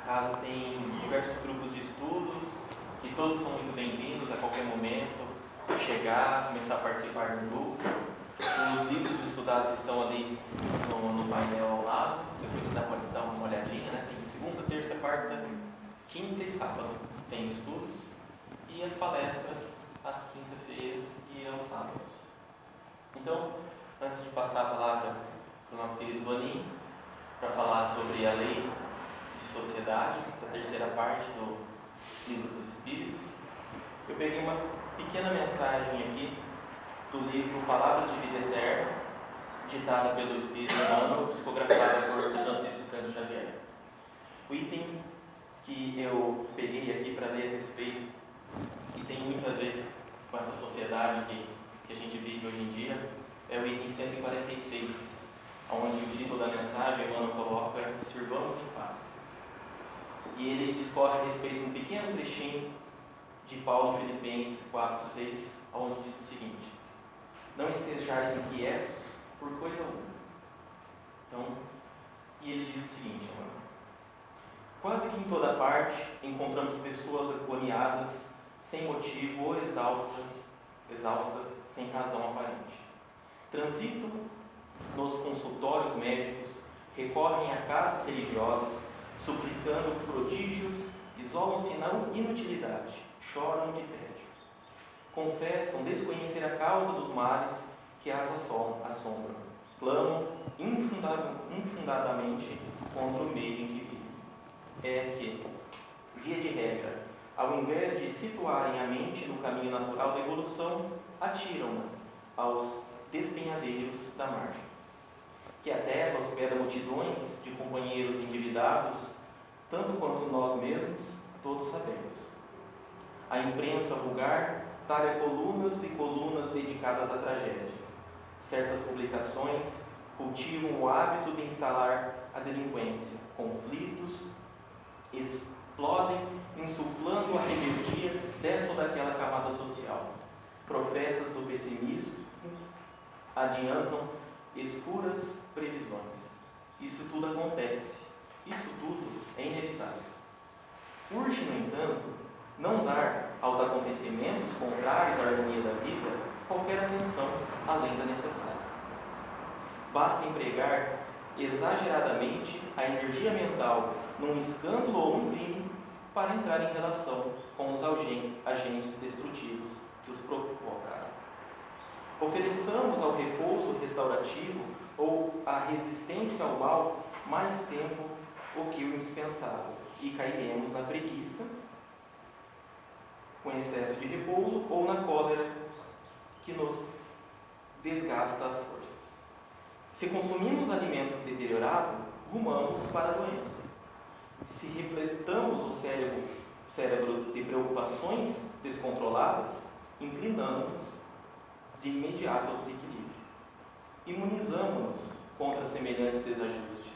casa tem diversos grupos de estudos e todos são muito bem-vindos a qualquer momento, chegar, começar a participar do grupo. Os livros estudados estão ali no painel ao lado, depois você dá uma olhadinha, né? Tem segunda, terça, quarta, quinta e sábado tem estudos, e as palestras às quinta-feiras e aos sábados. Então, antes de passar a palavra para o nosso querido Boninho, para falar sobre a lei de sociedade, da terceira parte do Livro dos Espíritos, eu peguei uma pequena mensagem aqui do livro Palavras de Vida Eterna, ditada pelo Espírito Emmanuel, psicografada por Francisco Cândido Xavier. O item que eu peguei aqui para ler a respeito, que tem muito a ver com essa sociedade que a gente vive hoje em dia, é o item 146, onde o título da mensagem, Emmanuel coloca: Sirvamos em paz. E ele discorre a respeito de um pequeno trechinho de Paulo Filipenses 4:6, onde diz o seguinte: não estejais inquietos por coisa alguma. Então, e ele diz o seguinte, quase que em toda parte encontramos pessoas agoniadas, sem motivo ou exaustas sem razão aparente. Transitam nos consultórios médicos, recorrem a casas religiosas, suplicando prodígios, isolam-se na inutilidade, choram de tédio. Confessam desconhecer a causa dos males que as assombram, clamam infundadamente contra o meio em que vivem. É que, via de regra, ao invés de situarem a mente no caminho natural da evolução, atiram-na aos despenhadeiros da margem. Que a terra hospeda multidões de companheiros endividados, tanto quanto nós mesmos, todos sabemos. A imprensa vulgar talha colunas e colunas dedicadas à tragédia. Certas publicações cultivam o hábito de instalar a delinquência. Conflitos explodem, insuflando a rebeldia dessa ou daquela camada social. Profetas do pessimismo adiantam escuras previsões. Isso tudo acontece. Isso tudo é inevitável. Urge, no entanto, não dar aos acontecimentos contrários à harmonia da vida qualquer atenção além da necessária. Basta empregar exageradamente a energia mental num escândalo ou num crime para entrar em relação com os agentes destrutivos que os provocaram. Ofereçamos ao repouso restaurativo ou à resistência ao mal mais tempo o que o indispensável, e cairemos na preguiça, com excesso de repouso, ou na cólera que nos desgasta as forças. Se consumimos alimentos deteriorados, rumamos para a doença. Se repletamos o cérebro de preocupações descontroladas, inclinamos-nos de imediato ao desequilíbrio. Imunizamos-nos contra semelhantes desajustes.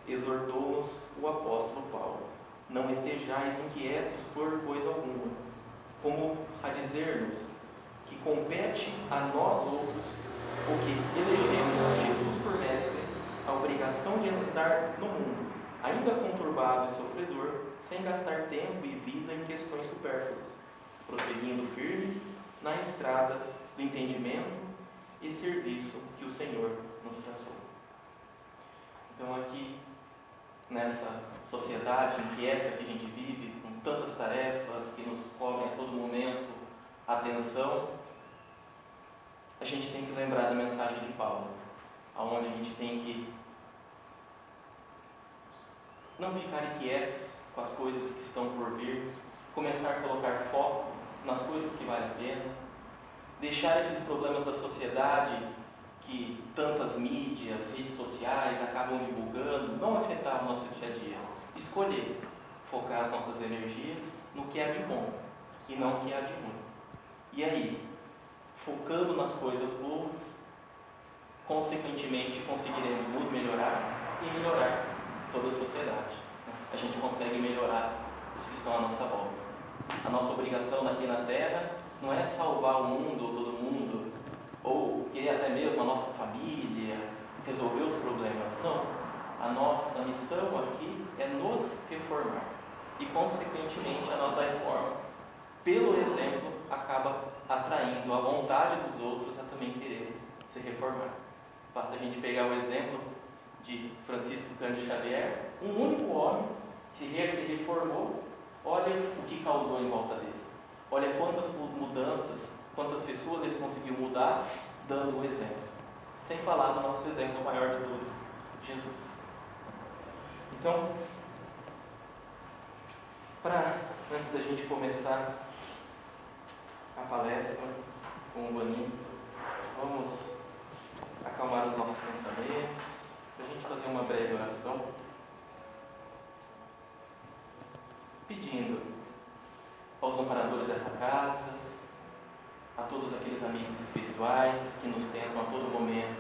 Exortou-nos o apóstolo Paulo: não estejais inquietos por coisa alguma, como a dizer-nos que compete a nós outros, o que elegemos Jesus por mestre, a obrigação de entrar no mundo, ainda conturbado e sofredor, sem gastar tempo e vida em questões supérfluas, prosseguindo firmes na estrada do entendimento e serviço que o Senhor nos traçou. Então, aqui, nessa sociedade inquieta que a gente vive, com tantas tarefas que nos cobrem a todo momento atenção, a gente tem que lembrar da mensagem de Paulo, onde a gente tem que não ficar inquietos com as coisas que estão por vir, começar a colocar foco nas coisas que valem a pena, deixar esses problemas da sociedade que tantas mídias, redes sociais acabam divulgando, não afetar o nosso dia a dia. Escolher focar as nossas energias no que há de bom e não no que há de ruim. E aí, focando nas coisas boas, consequentemente conseguiremos nos melhorar e melhorar toda a sociedade. A gente consegue melhorar os que estão à nossa volta. A nossa obrigação aqui na Terra não é salvar o mundo ou todo mundo, ou até mesmo a nossa família, resolver os problemas. Não. A nossa missão missão aqui é nos reformar. E, consequentemente, a nossa reforma, pelo exemplo, acaba atraindo a vontade dos outros a também querer se reformar. Basta a gente pegar o exemplo de Francisco Cândido Xavier, um único homem que se reformou. Olha o que causou em volta dele. Olha quantas mudanças, quantas pessoas ele conseguiu mudar, dando o exemplo. Sem falar do nosso exemplo maior de todos, Jesus. Então, antes da gente começar a palestra com o Boninho, vamos acalmar os nossos pensamentos, para a gente fazer uma breve oração, pedindo aos amparadores dessa casa, a todos aqueles amigos espirituais que nos tentam a todo momento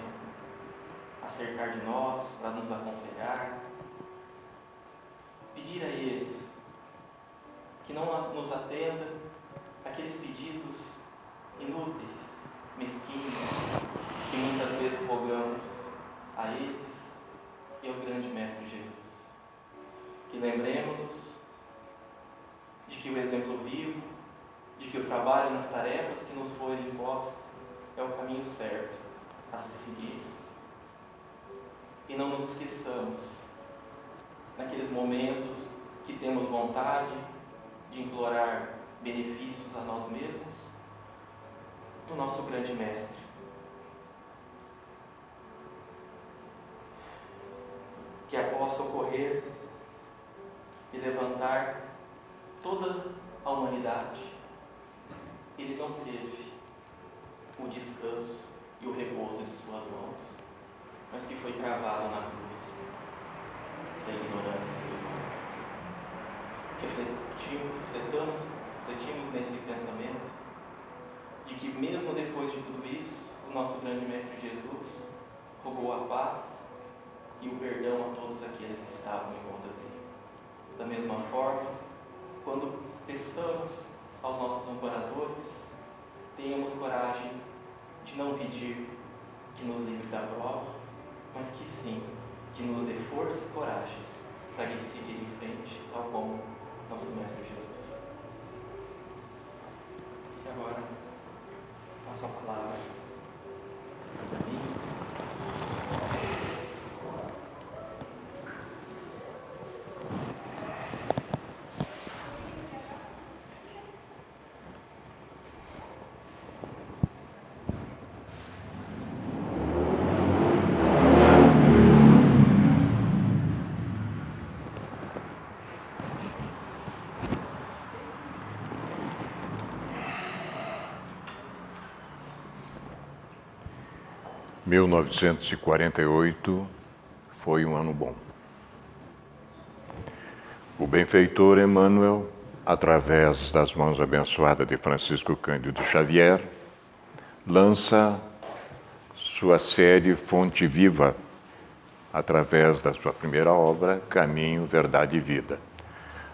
acercar de nós, para nos aconselhar, pedir a eles que não nos atenda aqueles pedidos inúteis, mesquinhos, que muitas vezes rogamos a eles e ao grande Mestre Jesus. Que lembremos-nos de que o exemplo vivo, de que o trabalho nas tarefas que nos forem impostas é o caminho certo a se seguir. E não nos esqueçamos, naqueles momentos que temos vontade de implorar benefícios a nós mesmos, do nosso grande Mestre. Que após socorrer e levantar toda a humanidade, ele não teve o descanso e o repouso de suas mãos, mas que foi cravado na cruz da ignorância dos homens. Refletimos nesse pensamento de que mesmo depois de tudo isso, o nosso grande Mestre Jesus rogou a paz e o perdão a todos aqueles que estavam em volta dele. Da mesma forma, quando peçamos aos nossos amparadores, tenhamos coragem de não pedir que nos livre da prova, mas que sim, que nos dê força e coragem para seguir em frente, tal como nosso Mestre Jesus. E agora, passo a palavra para mim. Em 1948 foi um ano bom. O benfeitor Emmanuel, através das mãos abençoadas de Francisco Cândido Xavier, lança sua série Fonte Viva, através da sua primeira obra, Caminho, Verdade e Vida.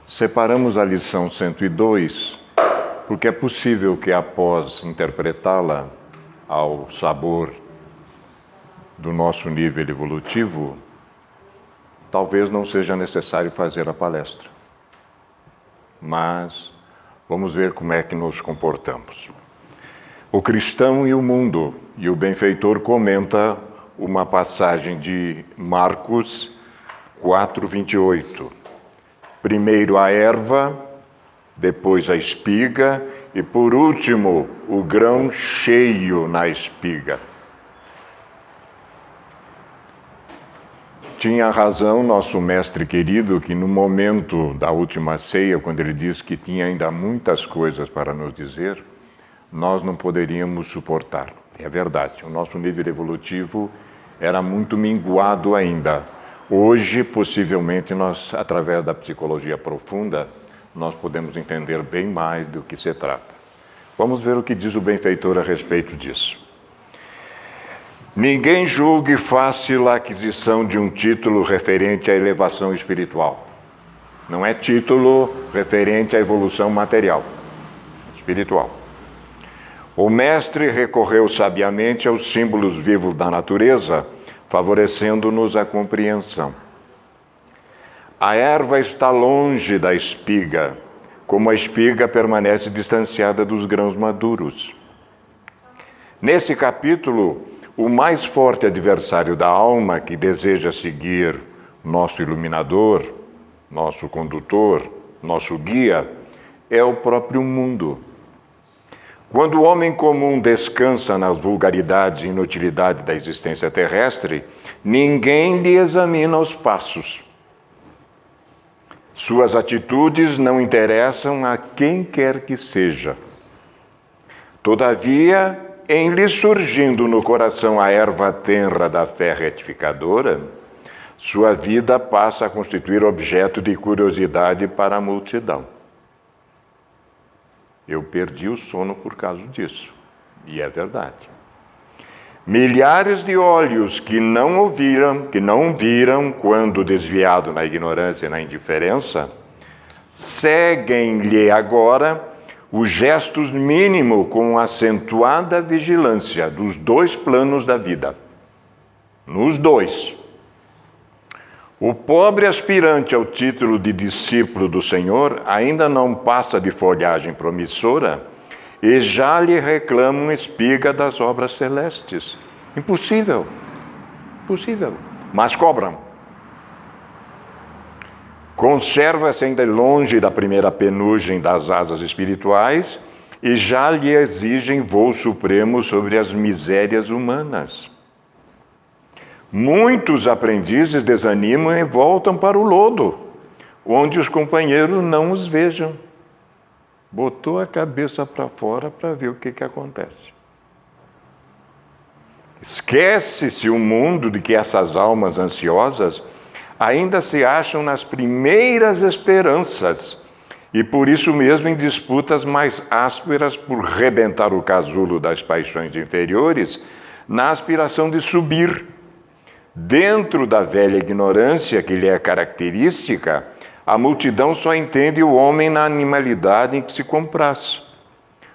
Separamos a lição 102, porque é possível que após interpretá-la ao sabor do nosso nível evolutivo, talvez não seja necessário fazer a palestra. Mas vamos ver como é que nos comportamos. O cristão e o mundo, e o benfeitor comenta uma passagem de Marcos 4:28. Primeiro a erva, depois a espiga e por último o grão cheio na espiga. Tinha razão nosso mestre querido que no momento da última ceia, quando ele disse que tinha ainda muitas coisas para nos dizer, nós não poderíamos suportar. É verdade, o nosso nível evolutivo era muito minguado ainda. Hoje, possivelmente, nós, através da psicologia profunda, nós podemos entender bem mais do que se trata. Vamos ver o que diz o benfeitor a respeito disso. Ninguém julgue fácil a aquisição de um título referente à elevação espiritual. Não é título referente à evolução material, espiritual. O mestre recorreu sabiamente aos símbolos vivos da natureza, favorecendo-nos a compreensão. A erva está longe da espiga, como a espiga permanece distanciada dos grãos maduros. Nesse capítulo, o mais forte adversário da alma que deseja seguir nosso iluminador, nosso condutor, nosso guia, é o próprio mundo. Quando o homem comum descansa nas vulgaridades e inutilidade da existência terrestre, ninguém lhe examina os passos. Suas atitudes não interessam a quem quer que seja. Todavia, em lhe surgindo no coração a erva tenra da fé retificadora, sua vida passa a constituir objeto de curiosidade para a multidão. Eu perdi o sono por causa disso, e é verdade. Milhares de olhos que não viram quando desviado na ignorância e na indiferença, seguem-lhe agora os gestos mínimos com acentuada vigilância dos dois planos da vida. Nos dois. O pobre aspirante ao título de discípulo do Senhor ainda não passa de folhagem promissora e já lhe reclamam espiga das obras celestes. Impossível. Impossível. Mas cobram. Conserva-se ainda longe da primeira penugem das asas espirituais e já lhe exigem voo supremo sobre as misérias humanas. Muitos aprendizes desanimam e voltam para o lodo, onde os companheiros não os vejam. Botou a cabeça para fora para ver o que acontece. Esquece-se o mundo de que essas almas ansiosas ainda se acham nas primeiras esperanças e por isso mesmo em disputas mais ásperas por rebentar o casulo das paixões inferiores na aspiração de subir. Dentro da velha ignorância que lhe é característica, a multidão só entende o homem na animalidade em que se compraz.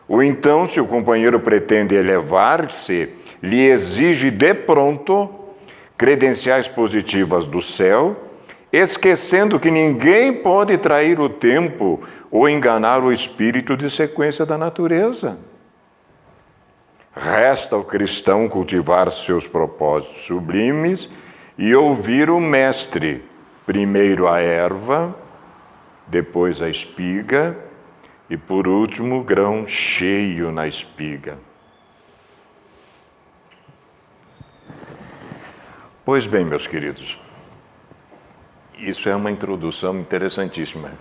Ou então, se o companheiro pretende elevar-se, lhe exige de pronto credenciais positivas do céu, esquecendo que ninguém pode trair o tempo ou enganar o espírito de sequência da natureza. Resta ao cristão cultivar seus propósitos sublimes e ouvir o Mestre, primeiro a erva, depois a espiga e, por último, o grão cheio na espiga. Pois bem, meus queridos, isso é uma introdução interessantíssima.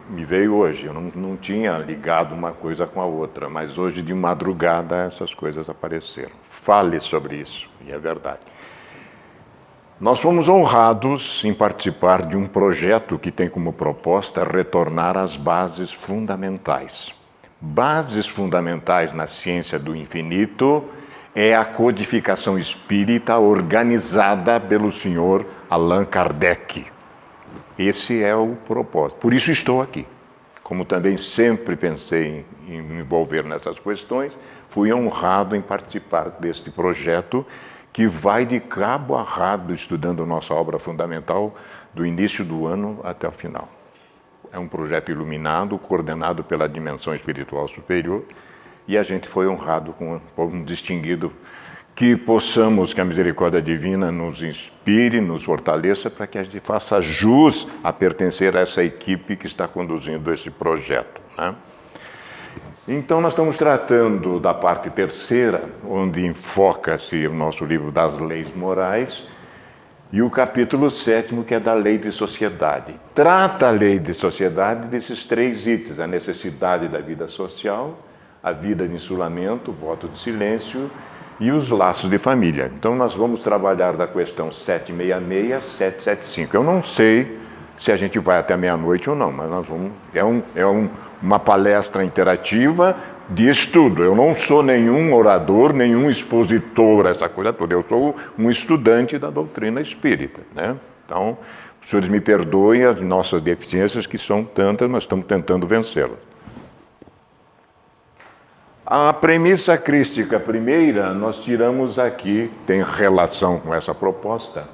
Me veio hoje, eu não tinha ligado uma coisa com a outra, mas hoje de madrugada essas coisas apareceram. Fale sobre isso, e é verdade. Nós fomos honrados em participar de um projeto que tem como proposta retornar às bases fundamentais. Bases fundamentais na ciência do infinito é a codificação espírita organizada pelo senhor Allan Kardec. Esse é o propósito. Por isso estou aqui. Como também sempre pensei em me envolver nessas questões, fui honrado em participar deste projeto que vai de cabo a rabo estudando nossa obra fundamental do início do ano até o final. É um projeto iluminado, coordenado pela dimensão espiritual superior, e a gente foi honrado com um distinguido. Que possamos, que a misericórdia divina nos inspire, nos fortaleça, para que a gente faça jus a pertencer a essa equipe que está conduzindo esse projeto, né? Então, nós estamos tratando da parte terceira, onde enfoca-se o nosso livro das leis morais, e o capítulo 7º, que é da lei de sociedade. Trata a lei de sociedade desses três itens: a necessidade da vida social, a vida de insulamento, o voto de silêncio e os laços de família. Então, nós vamos trabalhar da questão 766, 775. Eu não sei se a gente vai até meia-noite ou não, mas nós vamos. Uma palestra interativa de estudo. Eu não sou nenhum orador, nenhum expositor, essa coisa toda. Eu sou um estudante da doutrina espírita, né? Então, os senhores me perdoem as nossas deficiências, que são tantas, nós estamos tentando vencê-las. A premissa crística primeira, nós tiramos aqui, tem relação com essa proposta,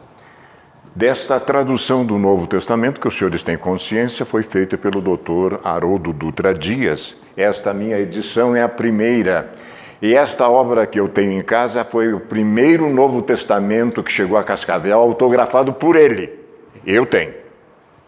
desta tradução do Novo Testamento, que os senhores têm consciência, foi feita pelo Dr. Haroldo Dutra Dias. Esta minha edição é a primeira. E esta obra que eu tenho em casa foi o primeiro Novo Testamento que chegou a Cascavel, autografado por ele. Eu tenho.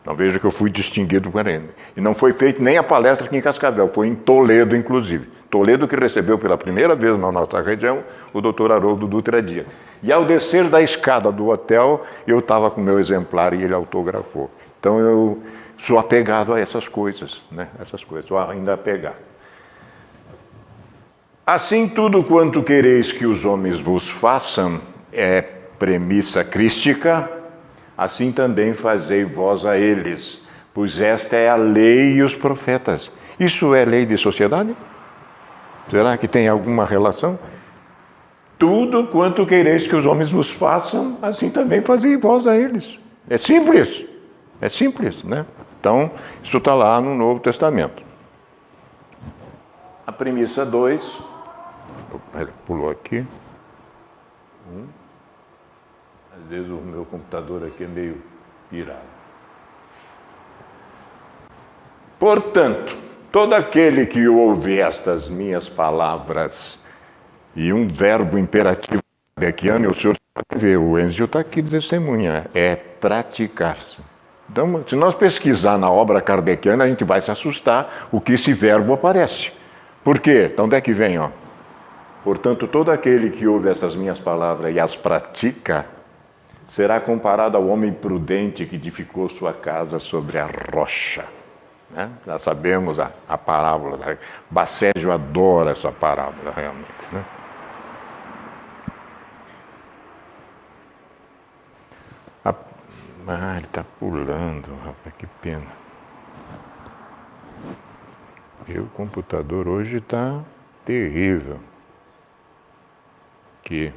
Então veja que eu fui distinguido por ele. E não foi feita nem a palestra aqui em Cascavel, foi em Toledo, inclusive. Toledo que recebeu pela primeira vez na nossa região o Dr. Haroldo Dutra Dias. E ao descer da escada do hotel, eu estava com o meu exemplar e ele autografou. Então eu sou apegado a essas coisas, né? Essas coisas, sou ainda apegado. Assim, tudo quanto quereis que os homens vos façam é premissa crística, assim também fazei vós a eles, pois esta é a lei e os profetas. Isso é lei de sociedade? Será que tem alguma relação? Tudo quanto quereis que os homens vos façam, assim também fazei vós a eles. É simples, né? Então, isso está lá no Novo Testamento. A premissa 2, pulou aqui. Às vezes o meu computador aqui é meio pirado. Portanto, todo aquele que ouve estas minhas palavras, e um verbo imperativo kardeciano, o senhor pode ver, o Enzio está aqui de testemunha, é praticar-se. Então, se nós pesquisar na obra kardeciana, a gente vai se assustar o que esse verbo aparece. Por quê? Então, onde é que vem? Ó? Portanto, todo aquele que ouve estas minhas palavras e as pratica, será comparado ao homem prudente que edificou sua casa sobre a rocha. Né? Já sabemos a parábola. Basségio adora essa parábola, realmente. Né? Ele está pulando, rapaz, que pena. E o computador hoje está terrível. Aqui.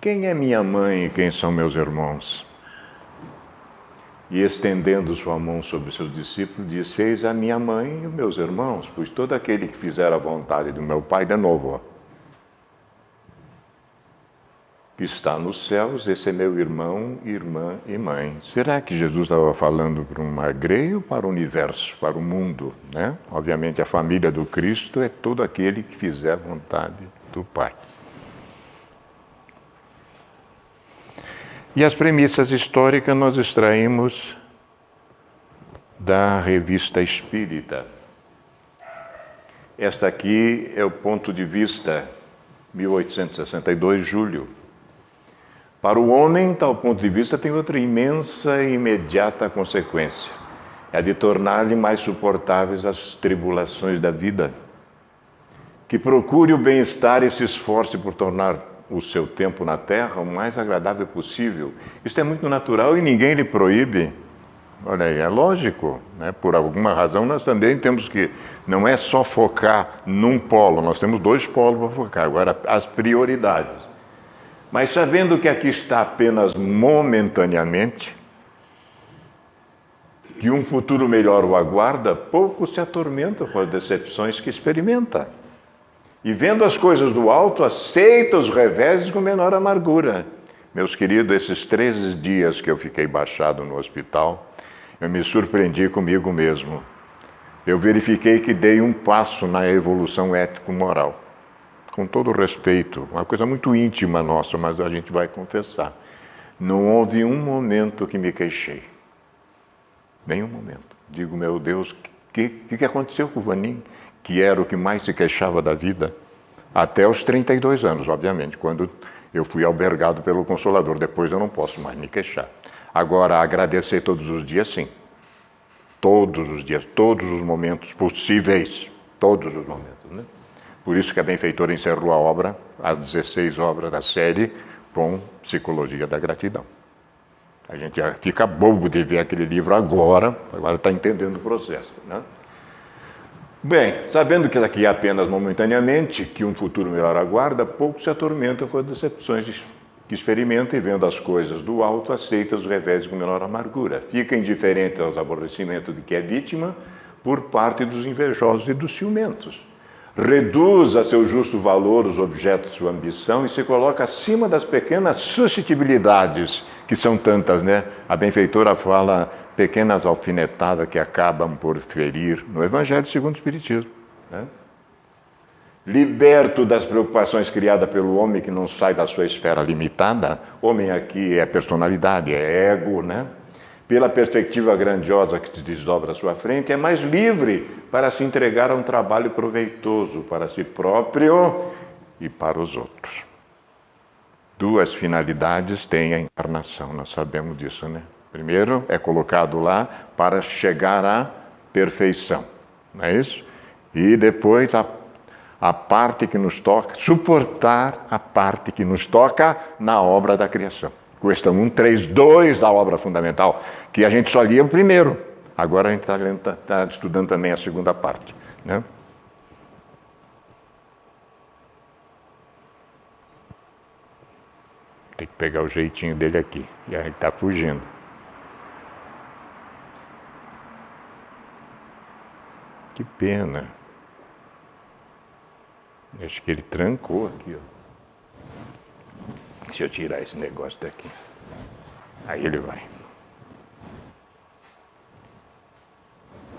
Quem é minha mãe e quem são meus irmãos? E estendendo sua mão sobre seus discípulos, disse: eis a minha mãe e os meus irmãos, pois todo aquele que fizer a vontade do meu Pai, de novo, ó, que está nos céus, esse é meu irmão, irmã e mãe. Será que Jesus estava falando para um magreio ou para o universo, para o mundo? Né? Obviamente, a família do Cristo é todo aquele que fizer a vontade do Pai. E as premissas históricas nós extraímos da Revista Espírita. Esta aqui é o ponto de vista, 1862, julho. Para o homem, tal ponto de vista tem outra imensa e imediata consequência. É a de tornar-lhe mais suportáveis as tribulações da vida. Que procure o bem-estar e se esforce por tornar o seu tempo na Terra o mais agradável possível. Isso é muito natural e ninguém lhe proíbe. Olha aí, é lógico, né? Por alguma razão nós também temos que, não é só focar num polo, nós temos 2 polos para focar, agora as prioridades. Mas sabendo que aqui está apenas momentaneamente, que um futuro melhor o aguarda, pouco se atormenta com as decepções que experimenta. E vendo as coisas do alto, aceita os reveses com menor amargura. Meus queridos, esses 13 dias que eu fiquei baixado no hospital, eu me surpreendi comigo mesmo. Eu verifiquei que dei um passo na evolução ético-moral. Com todo respeito, uma coisa muito íntima nossa, mas a gente vai confessar. Não houve um momento que me queixei. Nenhum momento. Digo, meu Deus, o que aconteceu com o Vanim? Que era o que mais se queixava da vida, até os 32 anos, obviamente, quando eu fui albergado pelo Consolador. Depois eu não posso mais me queixar. Agora, agradecer todos os dias, sim. Todos os dias, todos os momentos possíveis. Todos os momentos, né? Por isso que a benfeitora encerrou a obra, as 16 obras da série, com Psicologia da Gratidão. A gente fica bobo de ver aquele livro agora está entendendo o processo, né? Bem, sabendo que daqui é apenas momentaneamente, que um futuro melhor aguarda, pouco se atormenta com as decepções que experimenta e vendo as coisas do alto, aceita os reveses com menor amargura. Fica indiferente aos aborrecimentos de que é vítima por parte dos invejosos e dos ciumentos. reduz a seu justo valor os objetos de sua ambição e se coloca acima das pequenas suscetibilidades, que são tantas, né? A benfeitora fala pequenas alfinetadas que acabam por ferir no Evangelho segundo o Espiritismo, né? Liberto das preocupações criadas pelo homem que não sai da sua esfera limitada, homem aqui é personalidade, é ego, né? Pela perspectiva grandiosa que se desdobra à sua frente, é mais livre para se entregar a um trabalho proveitoso para si próprio e para os outros. Duas finalidades tem a encarnação, nós sabemos disso, né? Primeiro, é colocado lá para chegar à perfeição, não é isso? E depois a parte que nos toca, suportar a parte que nos toca na obra da criação. Questão 132 da obra fundamental, que a gente só lia o primeiro. Agora a gente está estudando também a segunda parte, né? Tem que pegar o jeitinho dele aqui. E aí ele está fugindo. Que pena. Acho que ele trancou aqui, ó. Deixa eu tirar esse negócio daqui. Aí ele vai.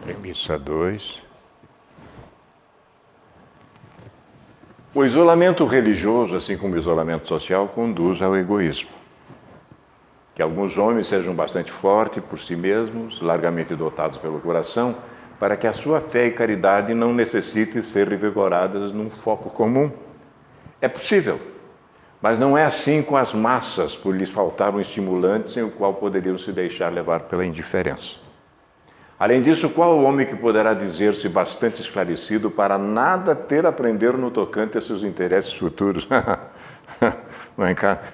Premissa 2. O isolamento religioso, assim como o isolamento social, conduz ao egoísmo. Que alguns homens sejam bastante fortes por si mesmos, largamente dotados pelo coração, para que a sua fé e caridade não necessitem ser revigoradas num foco comum. É possível. Mas não é assim com as massas, por lhes faltar um estimulante sem o qual poderiam se deixar levar pela indiferença. Além disso, qual o homem que poderá dizer-se bastante esclarecido para nada ter a aprender no tocante a seus interesses futuros?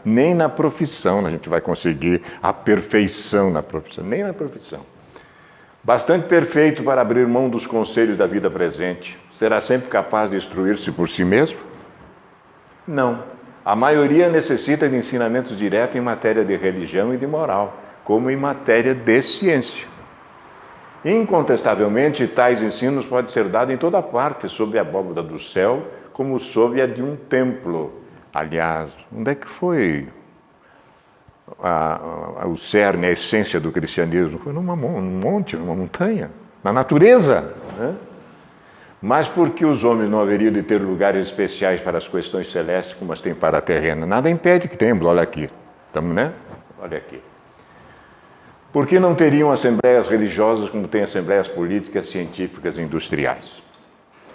Nem na profissão a gente vai conseguir a perfeição na profissão, nem na profissão. Bastante perfeito para abrir mão dos conselhos da vida presente. Será sempre capaz de instruir-se por si mesmo? Não. A maioria necessita de ensinamentos diretos em matéria de religião e de moral, como em matéria de ciência. Incontestavelmente, tais ensinos podem ser dados em toda parte, sob a abóbada do céu, como sob a de um templo. Aliás, onde é que foi o cerne, a essência do cristianismo? Foi num monte, numa montanha, na natureza, né? Mas por que os homens não haveriam de ter lugares especiais para as questões celestes como as têm para a terrena? Nada impede que tenhamos, olha aqui. Estamos, né? Olha aqui. Por que não teriam assembleias religiosas como tem assembleias políticas, científicas e industriais?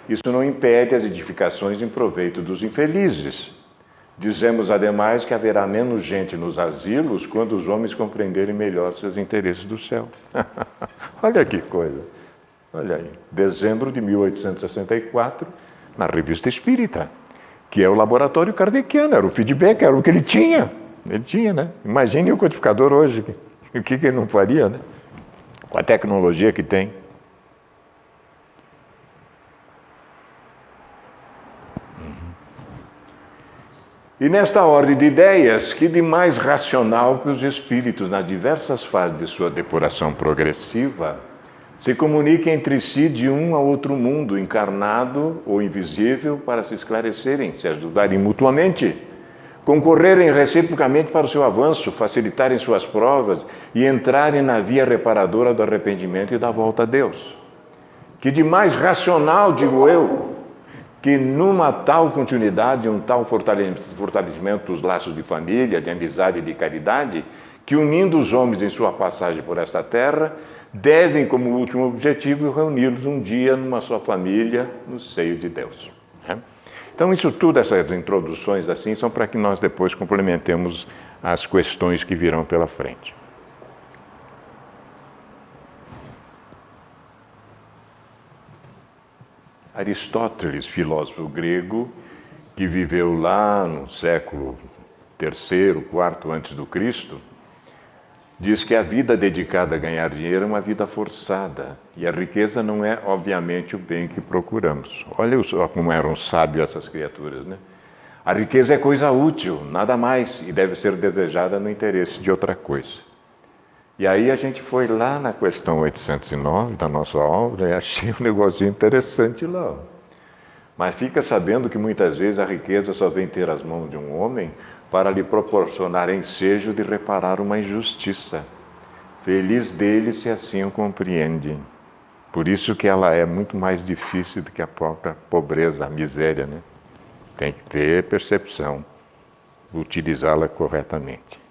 Isso não impede as edificações em proveito dos infelizes. Dizemos, ademais, que haverá menos gente nos asilos quando os homens compreenderem melhor seus interesses do céu. Olha que coisa. Olha aí, dezembro de 1864, na Revista Espírita, que é o laboratório kardeciano, era o feedback, era o que ele tinha. Ele tinha, né? Imagine o codificador hoje, o que ele não faria, né? Com a tecnologia que tem. E nesta ordem de ideias, que de mais racional que os espíritos, nas diversas fases de sua depuração progressiva, se comuniquem entre si de um a outro mundo, encarnado ou invisível, para se esclarecerem, se ajudarem mutuamente, concorrerem reciprocamente para o seu avanço, facilitarem suas provas e entrarem na via reparadora do arrependimento e da volta a Deus. Que de mais racional, digo eu, que numa tal continuidade, um tal fortalecimento dos laços de família, de amizade e de caridade, que unindo os homens em sua passagem por esta terra, devem, como último objetivo, reuni-los um dia numa só família, no seio de Deus. Então, isso tudo, essas introduções assim, são para que nós depois complementemos as questões que virão pela frente. Aristóteles, filósofo grego, que viveu lá no século III, IV antes do Cristo, diz que a vida dedicada a ganhar dinheiro é uma vida forçada e a riqueza não é, obviamente, o bem que procuramos. Olha só como eram sábios essas criaturas, né? A riqueza é coisa útil, nada mais, e deve ser desejada no interesse de outra coisa. E aí a gente foi lá na questão 809 da nossa obra e achei um negocinho interessante lá. Mas fica sabendo que muitas vezes a riqueza só vem ter as mãos de um homem para lhe proporcionar ensejo de reparar uma injustiça. Feliz dele se assim o compreende. Por isso que ela é muito mais difícil do que a própria pobreza, a miséria, né? Tem que ter percepção, utilizá-la corretamente.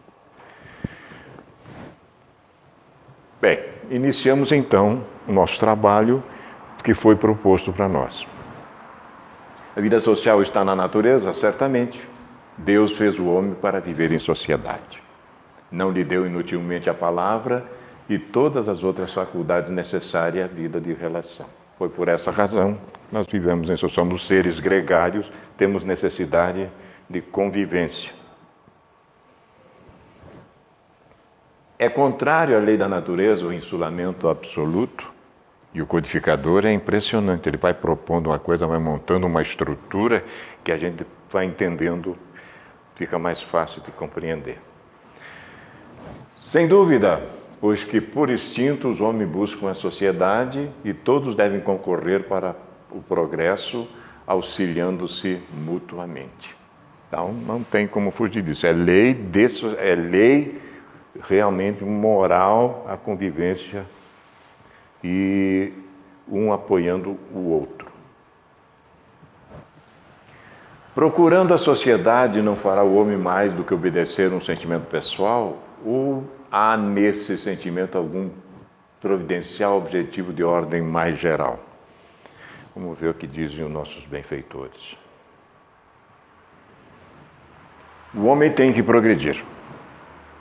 Bem, iniciamos então o nosso trabalho que foi proposto para nós. A vida social está na natureza, certamente. Deus fez o homem para viver em sociedade. Não lhe deu inutilmente a palavra e todas as outras faculdades necessárias à vida de relação. Foi por essa razão que nós vivemos em sociedade. Somos seres gregários, temos necessidade de convivência. É contrário à lei da natureza o insulamento absoluto, e o codificador é impressionante. Ele vai propondo uma coisa, vai montando uma estrutura que a gente vai entendendo, fica mais fácil de compreender. Sem dúvida, pois que por instinto os homens buscam a sociedade e todos devem concorrer para o progresso, auxiliando-se mutuamente. Então, não tem como fugir disso. É lei realmente moral a convivência e um apoiando o outro. Procurando a sociedade não fará o homem mais do que obedecer um sentimento pessoal, ou há nesse sentimento algum providencial objetivo de ordem mais geral? Vamos ver o que dizem os nossos benfeitores. O homem tem que progredir.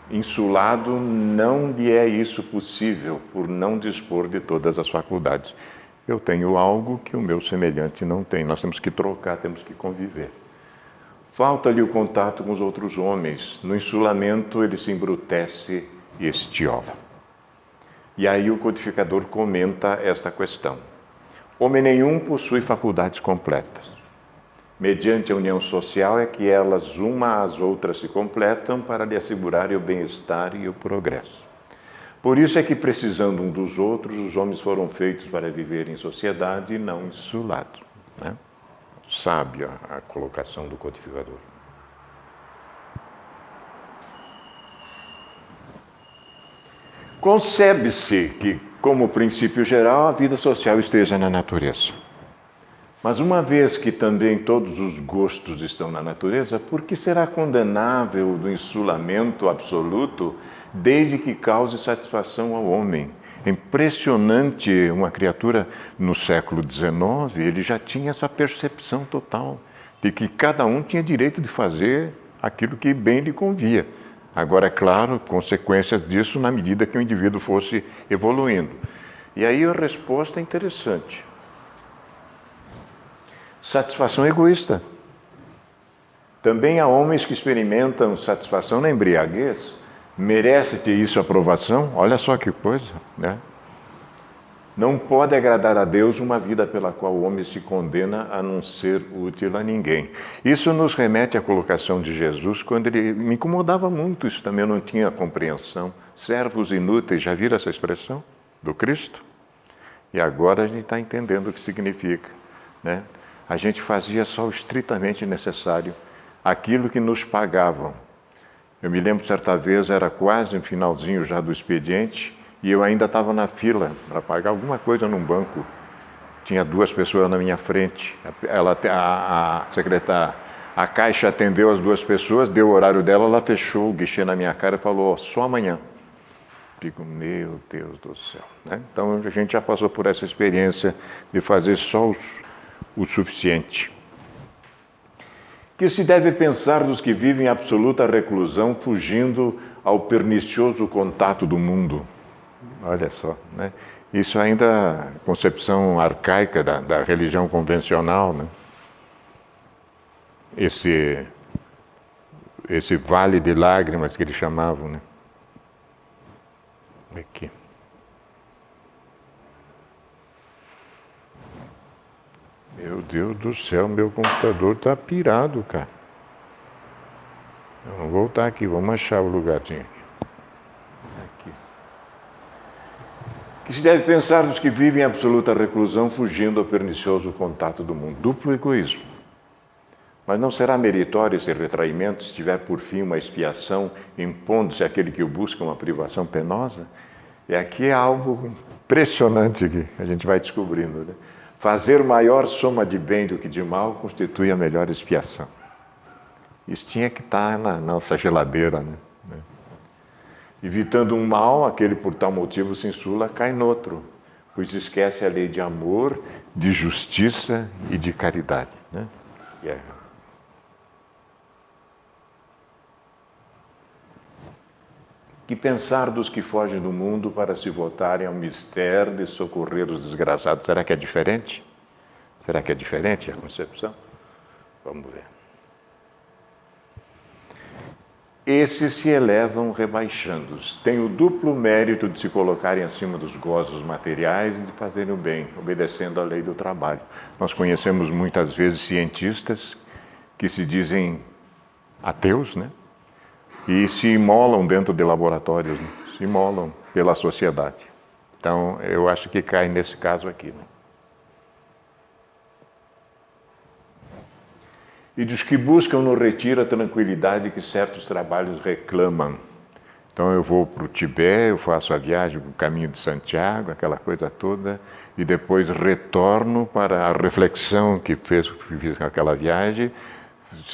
Insulado não lhe é isso possível, por não dispor de todas as faculdades. Eu tenho algo que o meu semelhante não tem. Nós temos que trocar, temos que conviver. Falta-lhe o contato com os outros homens. No insulamento ele se embrutece e estiola. E aí o codificador comenta esta questão. Homem nenhum possui faculdades completas. Mediante a união social é que elas uma às outras se completam para lhe assegurarem o bem-estar e o progresso. Por isso é que, precisando um dos outros, os homens foram feitos para viver em sociedade e não insulados. Né? Sábia a colocação do codificador. Concebe-se que, como princípio geral, a vida social esteja na natureza. Mas uma vez que também todos os gostos estão na natureza, por que será condenável do insulamento absoluto desde que cause satisfação ao homem? É impressionante, uma criatura no século XIX, ele já tinha essa percepção total de que cada um tinha direito de fazer aquilo que bem lhe convia. Agora, é claro, consequências disso na medida que o indivíduo fosse evoluindo. E aí a resposta é interessante. Satisfação egoísta. Também há homens que experimentam satisfação na embriaguez. Merece-te isso aprovação? Olha só que coisa, né? Não pode agradar a Deus uma vida pela qual o homem se condena a não ser útil a ninguém. Isso nos remete à colocação de Jesus, quando ele me incomodava muito, isso também eu não tinha compreensão. Servos inúteis, já viram essa expressão do Cristo? E agora a gente está entendendo o que significa, né? A gente fazia só o estritamente necessário, aquilo que nos pagavam. Eu me lembro, certa vez, era quase no finalzinho já do expediente, e eu ainda estava na fila para pagar alguma coisa num banco. Tinha 2 pessoas na minha frente. A secretária, a caixa atendeu as 2 pessoas, deu o horário dela, ela fechou o guichê na minha cara e falou, só amanhã. Digo, meu Deus do céu. Né? Então, a gente já passou por essa experiência de fazer só o suficiente. Que se deve pensar dos que vivem em absoluta reclusão, fugindo ao pernicioso contato do mundo? Olha só, né? Isso ainda é concepção arcaica da religião convencional, né? Esse vale de lágrimas que eles chamavam, né? Aqui. Meu Deus do céu, meu computador está pirado, cara. Vamos voltar aqui, vamos achar o lugarzinho aqui. Que se deve pensar dos que vivem em absoluta reclusão, fugindo ao pernicioso contato do mundo. Duplo egoísmo. Mas não será meritório esse retraimento se tiver por fim uma expiação, impondo-se àquele que o busca uma privação penosa? E aqui é algo impressionante que a gente vai descobrindo, né? Fazer maior soma de bem do que de mal constitui a melhor expiação. Isso tinha que estar na nossa geladeira, né? Evitando um mal, aquele por tal motivo se insula, cai noutro, pois esquece a lei de amor, de justiça e de caridade, né? Que pensar dos que fogem do mundo para se voltarem ao mistério de socorrer os desgraçados? Será que é diferente? Será que é diferente a concepção? Vamos ver. Esses se elevam rebaixando-os. Têm o duplo mérito de se colocarem acima dos gozos materiais e de fazerem o bem, obedecendo à lei do trabalho. Nós conhecemos muitas vezes cientistas que se dizem ateus, né? E se imolam dentro de laboratórios, né? Se imolam pela sociedade. Então, eu acho que cai nesse caso aqui, né? E dos que buscam no retiro a tranquilidade que certos trabalhos reclamam. Então eu vou para o Tibete, eu faço a viagem, o caminho de Santiago, aquela coisa toda, e depois retorno para a reflexão que fiz aquela viagem,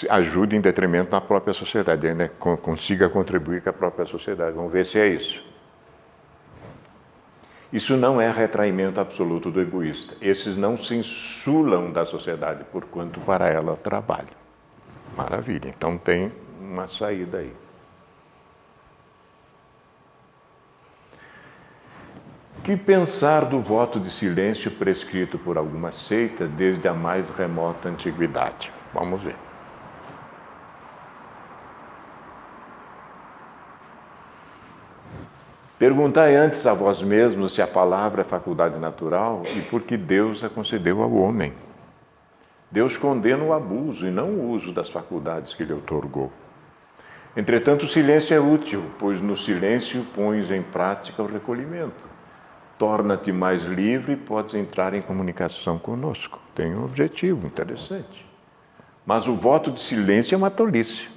ajude em detrimento da própria sociedade, né? Consiga contribuir com a própria sociedade. Vamos ver se é isso. Isso não é retraimento absoluto do egoísta. Esses não se insulam da sociedade, porquanto para ela trabalham. Maravilha. Então tem uma saída aí. Que pensar do voto de silêncio prescrito por alguma seita desde a mais remota antiguidade? Vamos ver. Perguntai antes a vós mesmos se a palavra é faculdade natural e por que Deus a concedeu ao homem. Deus condena o abuso e não o uso das faculdades que lhe outorgou. Entretanto, o silêncio é útil, pois no silêncio pões em prática o recolhimento. Torna-te mais livre e podes entrar em comunicação conosco. Tem um objetivo interessante. Mas o voto de silêncio é uma tolice.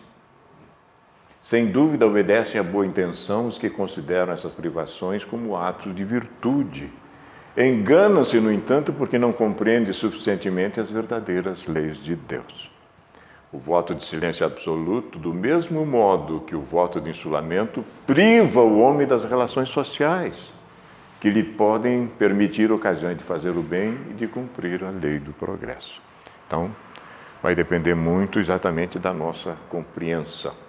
Sem dúvida, obedecem à boa intenção os que consideram essas privações como atos de virtude. Enganam-se, no entanto, porque não compreendem suficientemente as verdadeiras leis de Deus. O voto de silêncio absoluto, do mesmo modo que o voto de insulamento, priva o homem das relações sociais, que lhe podem permitir ocasiões de fazer o bem e de cumprir a lei do progresso. Então, vai depender muito exatamente da nossa compreensão.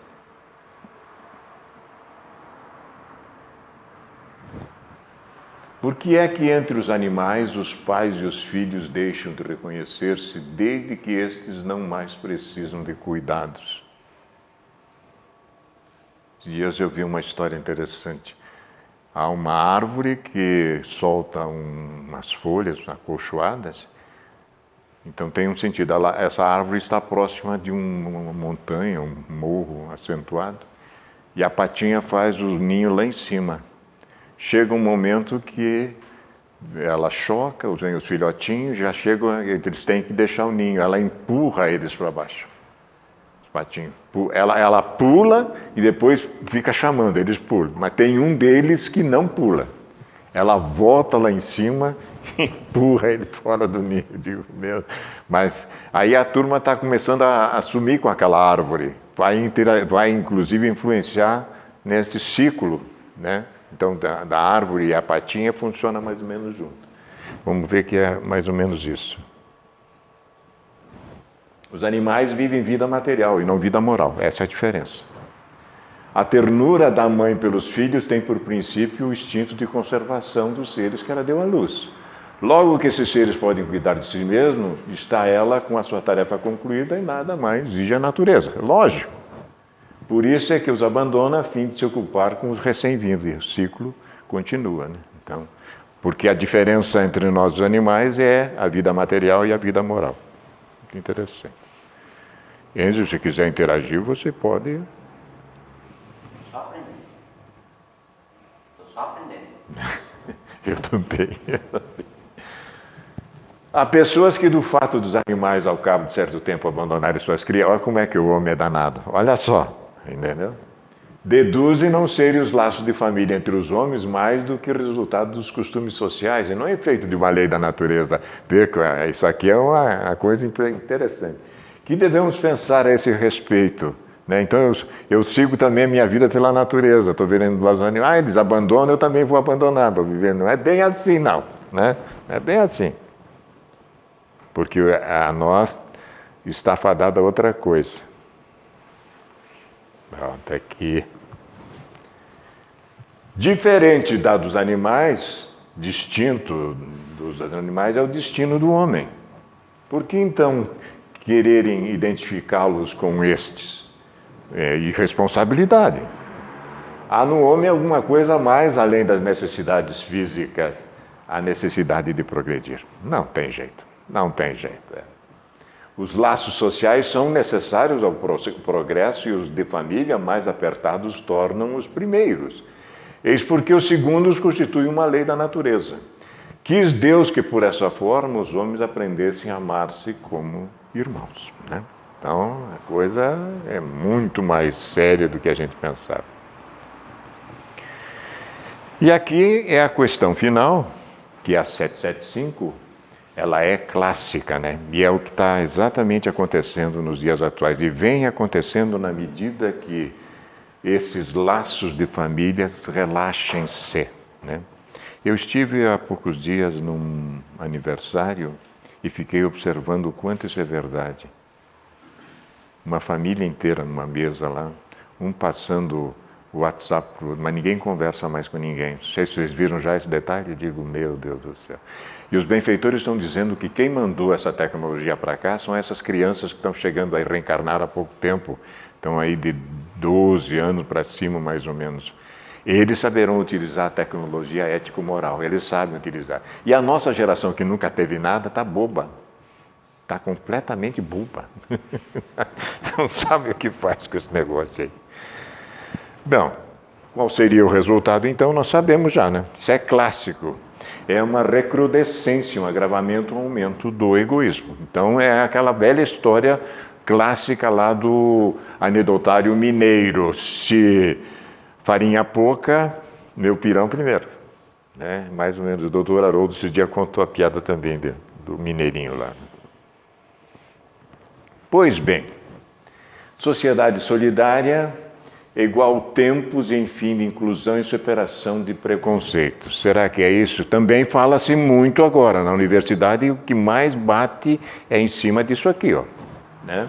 Por que é que entre os animais os pais e os filhos deixam de reconhecer-se desde que estes não mais precisam de cuidados? Esses dias eu vi uma história interessante. Há uma árvore que solta umas folhas acolchoadas. Então tem um sentido. Essa árvore está próxima de uma montanha, um morro acentuado. E a patinha faz o ninho lá em cima. Chega um momento que ela choca, vem os filhotinhos, já chegam, eles têm que deixar o ninho, ela empurra eles para baixo, os patinhos. Ela pula e depois fica chamando, eles pulam, mas tem um deles que não pula. Ela volta lá em cima e empurra ele fora do ninho. Eu digo, meu. Mas aí a turma está começando a sumir com aquela árvore, vai inclusive influenciar nesse ciclo, né? Então, da árvore e a patinha funciona mais ou menos junto. Vamos ver que é mais ou menos isso. Os animais vivem vida material e não vida moral. Essa é a diferença. A ternura da mãe pelos filhos tem por princípio o instinto de conservação dos seres que ela deu à luz. Logo que esses seres podem cuidar de si mesmos, está ela com a sua tarefa concluída e nada mais exige a natureza. Lógico. Por isso é que os abandona a fim de se ocupar com os recém-vindos. E o ciclo continua, né? Então, porque a diferença entre nós os animais é a vida material e a vida moral. Que interessante. Enzo, se quiser interagir, você pode. Só aprendendo. Estou só aprendendo. Eu também. Há pessoas que, do fato dos animais, ao cabo de certo tempo, abandonarem suas crias, olha como é que o homem é danado, olha só, entendeu? Deduzem não serem os laços de família entre os homens mais do que resultado dos costumes sociais, e não é efeito de uma lei da natureza. Isso aqui é uma coisa interessante. Que devemos pensar a esse respeito, né? Então eu sigo também a minha vida pela natureza, estou vendo os animais, eles abandonam, eu também vou abandonar para viver. Não é bem assim, não, né? Não é bem assim. Porque a nós está fadada a outra coisa. Pronto, aqui. Diferente dos animais, distinto dos animais, é o destino do homem. Por que então quererem identificá-los com estes? É irresponsabilidade. Há no homem alguma coisa a mais além das necessidades físicas, a necessidade de progredir. Não tem jeito, não tem jeito. Os laços sociais são necessários ao progresso e os de família mais apertados tornam os primeiros. Eis porque os segundos constituem uma lei da natureza. Quis Deus que por essa forma os homens aprendessem a amar-se como irmãos, né? Então a coisa é muito mais séria do que a gente pensava. E aqui é a questão final, que é a 775, ela é clássica, né? E é o que está exatamente acontecendo nos dias atuais. E vem acontecendo na medida que esses laços de famílias relaxem-se, né? Eu estive há poucos dias num aniversário e fiquei observando o quanto isso é verdade. Uma família inteira numa mesa lá, um passando o WhatsApp, mas ninguém conversa mais com ninguém. Não sei se vocês viram já esse detalhe, eu digo, meu Deus do céu. E os benfeitores estão dizendo que quem mandou essa tecnologia para cá são essas crianças que estão chegando a reencarnar há pouco tempo, estão aí de 12 anos para cima, mais ou menos. Eles saberão utilizar a tecnologia ético-moral, eles sabem utilizar. E a nossa geração que nunca teve nada está boba, está completamente boba. Não sabe o que faz com esse negócio aí. Bom, qual seria o resultado então? Nós sabemos já, né? Isso é clássico. É uma recrudescência, um agravamento, um aumento do egoísmo. Então é aquela velha história clássica lá do anedotário mineiro. Se farinha pouca, meu pirão primeiro. Né? Mais ou menos, o doutor Haroldo esse dia contou a piada também do mineirinho lá. Pois bem, sociedade solidária é igual tempos, enfim, de inclusão e superação de preconceitos. Será que é isso? Também fala-se muito agora. Na universidade, o que mais bate é em cima disso aqui, ó, né?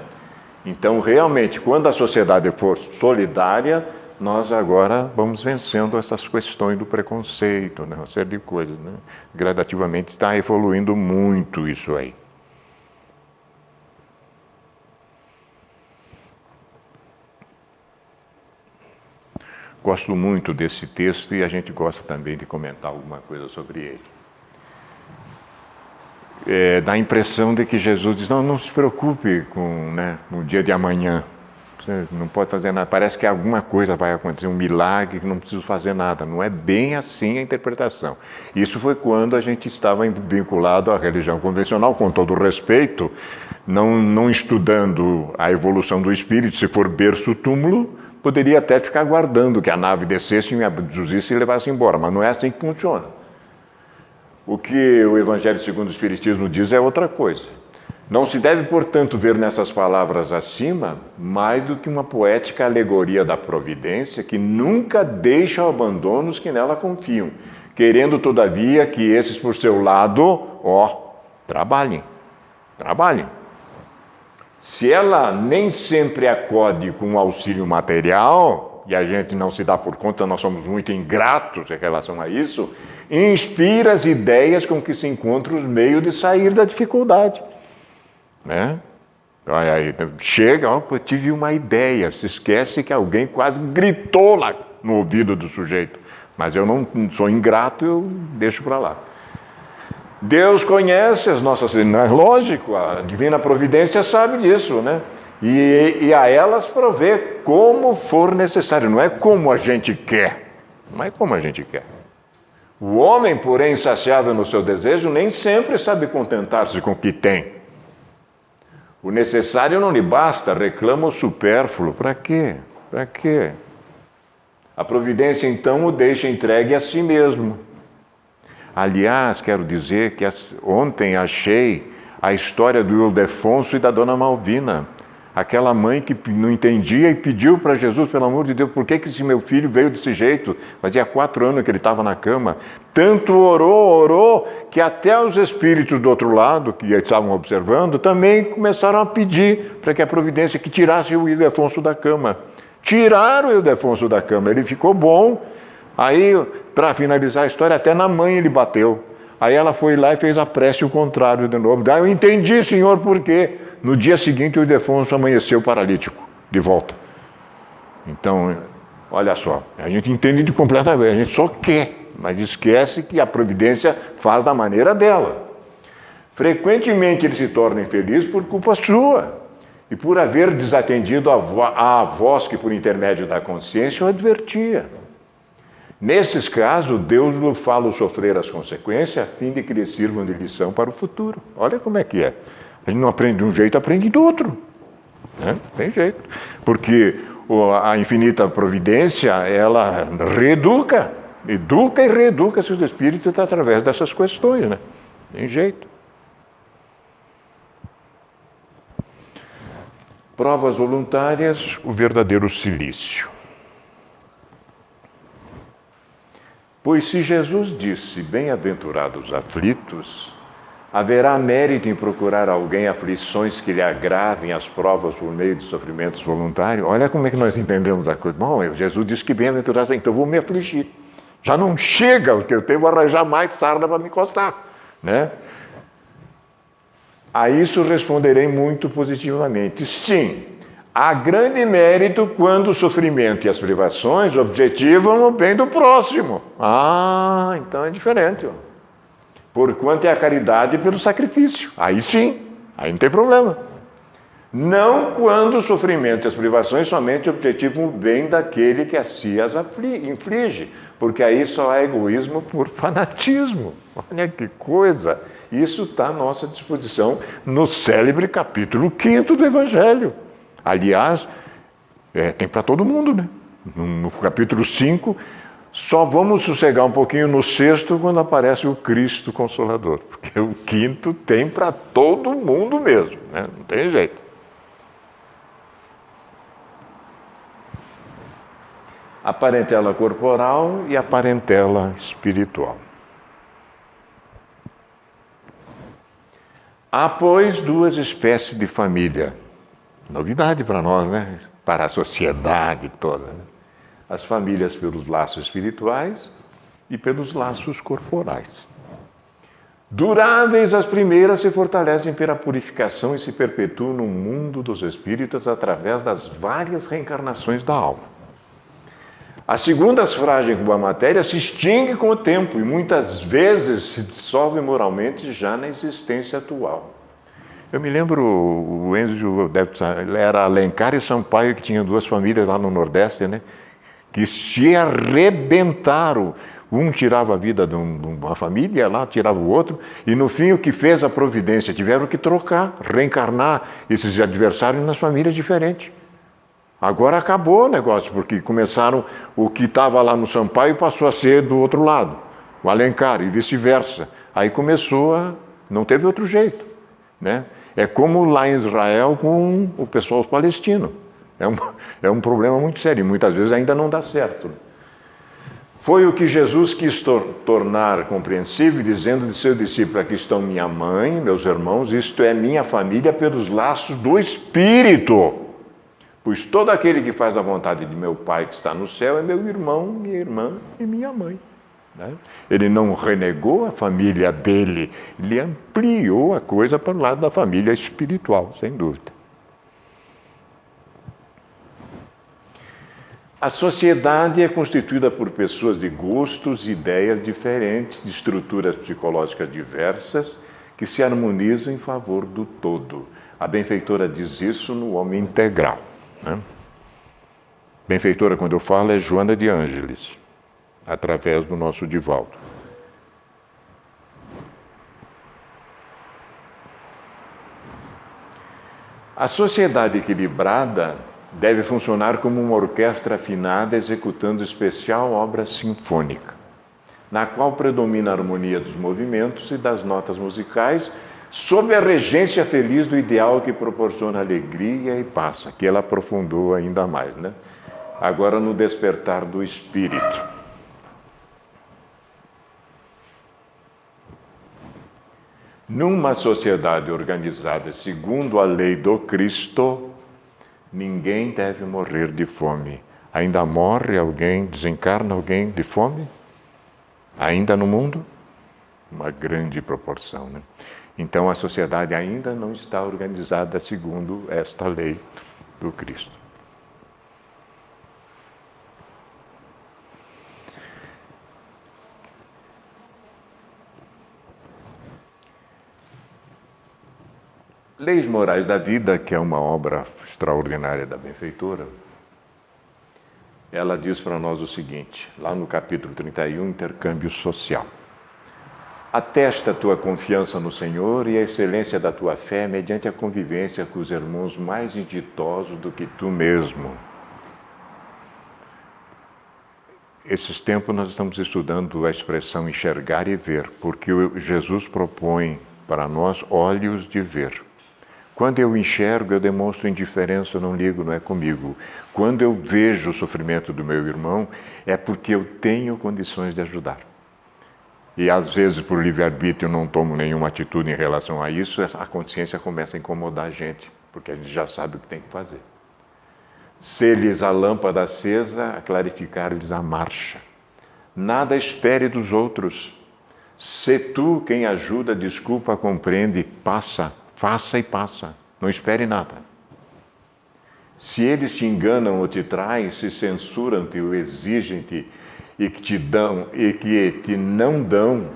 Então, realmente, quando a sociedade for solidária, nós agora vamos vencendo essas questões do preconceito, né? Uma série de coisas, né? Gradativamente está evoluindo muito isso aí. Gosto muito desse texto e a gente gosta também de comentar alguma coisa sobre ele. Dá a impressão de que Jesus diz, não se preocupe com, né, o dia de amanhã. Você não pode fazer nada. Parece que alguma coisa vai acontecer, um milagre, que não preciso fazer nada. Não é bem assim a interpretação. Isso foi quando a gente estava vinculado à religião convencional, com todo o respeito, não estudando a evolução do espírito. Se for berço túmulo, poderia até ficar aguardando que a nave descesse, me abduzisse e levasse embora, mas não é assim que funciona. O que o Evangelho segundo o Espiritismo diz é outra coisa. Não se deve, portanto, ver nessas palavras acima mais do que uma poética alegoria da providência que nunca deixa ao abandono os que nela confiam, querendo, todavia, que esses, por seu lado, trabalhem. Se ela nem sempre acode com auxílio material, e a gente não se dá por conta, nós somos muito ingratos em relação a isso, inspira as ideias com que se encontra os meios de sair da dificuldade. Né? Aí, chega, eu tive uma ideia, se esquece que alguém quase gritou lá no ouvido do sujeito, mas eu não sou ingrato, eu deixo para lá. Deus conhece as nossas... Lógico, a divina providência sabe disso, né? E a elas provê como for necessário. Não é como a gente quer. Não é como a gente quer. O homem, porém, insaciável no seu desejo, nem sempre sabe contentar-se com o que tem. O necessário não lhe basta, reclama o supérfluo. Para quê? Para quê? A providência, então, o deixa entregue a si mesmo. Aliás, quero dizer que ontem achei a história do Ildefonso e da Dona Malvina. Aquela mãe que não entendia e pediu para Jesus, pelo amor de Deus, por que esse meu filho veio desse jeito? Fazia 4 anos que ele estava na cama. Tanto orou, que até os espíritos do outro lado, que estavam observando, também começaram a pedir para que a providência que tirasse o Ildefonso da cama. Tiraram o Ildefonso da cama, ele ficou bom. Aí, para finalizar a história, até na mãe ele bateu. Aí ela foi lá e fez a prece o contrário de novo. Daí eu entendi, senhor, por quê. No dia seguinte, o Ildefonso amanheceu paralítico, de volta. Então, olha só, a gente entende completamente, a gente só quer, mas esquece que a providência faz da maneira dela. Frequentemente ele se torna infeliz por culpa sua e por haver desatendido a voz que, por intermédio da consciência, o advertia. Nesses casos, Deus lhe fala sofrer as consequências a fim de que lhe sirvam de lição para o futuro. Olha como é que é. A gente não aprende de um jeito, aprende do outro. Né? Tem jeito. Porque a infinita providência, ela reeduca, educa e reeduca seus espíritos através dessas questões. Né? Tem jeito. Provas voluntárias, o verdadeiro silício. Pois se Jesus disse, bem-aventurados aflitos, haverá mérito em procurar alguém aflições que lhe agravem as provas por meio de sofrimentos voluntários? Olha como é que nós entendemos a coisa. Bom, Jesus disse que bem-aventurados, então vou me afligir. Já não chega, porque eu tenho que arranjar mais sarna para me encostar. Né? A isso responderei muito positivamente. Sim, há grande mérito quando o sofrimento e as privações objetivam o bem do próximo. Ah, então é diferente. Ó. Porquanto é a caridade pelo sacrifício. Aí sim, aí não tem problema. Não quando o sofrimento e as privações somente objetivam o bem daquele que a si as inflige, porque aí só há egoísmo por fanatismo. Olha que coisa! Isso está à nossa disposição no célebre capítulo 5º do Evangelho. Aliás, tem para todo mundo, né? No capítulo 5, só vamos sossegar um pouquinho no 6º quando aparece o Cristo Consolador, porque o 5º tem para todo mundo mesmo, né? Não tem jeito. A parentela corporal e a parentela espiritual. Há, pois, 2 espécies de família. Novidade para nós, né? Para a sociedade toda. Né? As famílias pelos laços espirituais e pelos laços corporais. Duráveis as primeiras se fortalecem pela purificação e se perpetuam no mundo dos espíritos através das várias reencarnações da alma. As segundas, frágeis como a matéria, se extingue com o tempo e muitas vezes se dissolve moralmente já na existência atual. Eu me lembro, o Enzo ele era Alencar e Sampaio, que tinham 2 famílias lá no Nordeste, né? Que se arrebentaram. Um tirava a vida de uma família, lá tirava o outro, e no fim o que fez a providência? Tiveram que trocar, reencarnar esses adversários nas famílias diferentes. Agora acabou o negócio, porque começaram, o que estava lá no Sampaio passou a ser do outro lado, o Alencar, e vice-versa. Aí não teve outro jeito, né? É como lá em Israel com o pessoal palestino. É um problema muito sério, e muitas vezes ainda não dá certo. Foi o que Jesus quis tornar compreensível, dizendo de seu discípulo, aqui estão minha mãe, meus irmãos, isto é minha família pelos laços do Espírito. Pois todo aquele que faz a vontade de meu Pai que está no céu é meu irmão, minha irmã e minha mãe. Né? Ele não renegou a família dele, ele ampliou a coisa para o lado da família espiritual, sem dúvida. A sociedade é constituída por pessoas de gostos e ideias diferentes, de estruturas psicológicas diversas, que se harmonizam em favor do todo. A benfeitora diz isso no Homem Integral. Né? Benfeitora, quando eu falo, é Joana de Ângeles, através do nosso Divaldo. A sociedade equilibrada deve funcionar como uma orquestra afinada executando especial obra sinfônica, na qual predomina a harmonia dos movimentos e das notas musicais, sob a regência feliz do ideal que proporciona alegria e paz. Aqui ela aprofundou ainda mais, né? Agora no despertar do espírito. Numa sociedade organizada segundo a lei do Cristo, ninguém deve morrer de fome. Ainda morre alguém, desencarna alguém de fome? Ainda no mundo? Uma grande proporção, né? Então a sociedade ainda não está organizada segundo esta lei do Cristo. Leis Morais da Vida, que é uma obra extraordinária da benfeitora, ela diz para nós o seguinte, lá no capítulo 31, Intercâmbio Social. Atesta a tua confiança no Senhor e a excelência da tua fé mediante a convivência com os irmãos mais inditosos do que tu mesmo. Esses tempos nós estamos estudando a expressão enxergar e ver, porque Jesus propõe para nós olhos de ver. Quando eu enxergo, eu demonstro indiferença, eu não ligo, não é comigo. Quando eu vejo o sofrimento do meu irmão, é porque eu tenho condições de ajudar. E às vezes, por livre-arbítrio, eu não tomo nenhuma atitude em relação a isso, a consciência começa a incomodar a gente, porque a gente já sabe o que tem que fazer. Ser-lhes a lâmpada acesa, a clarificar-lhes a marcha. Nada espere dos outros. Se tu quem ajuda, desculpa, compreende, passa. Faça e passa, não espere nada. Se eles te enganam ou te traem, se censuram-te ou exigem-te e que te dão e que te não dão,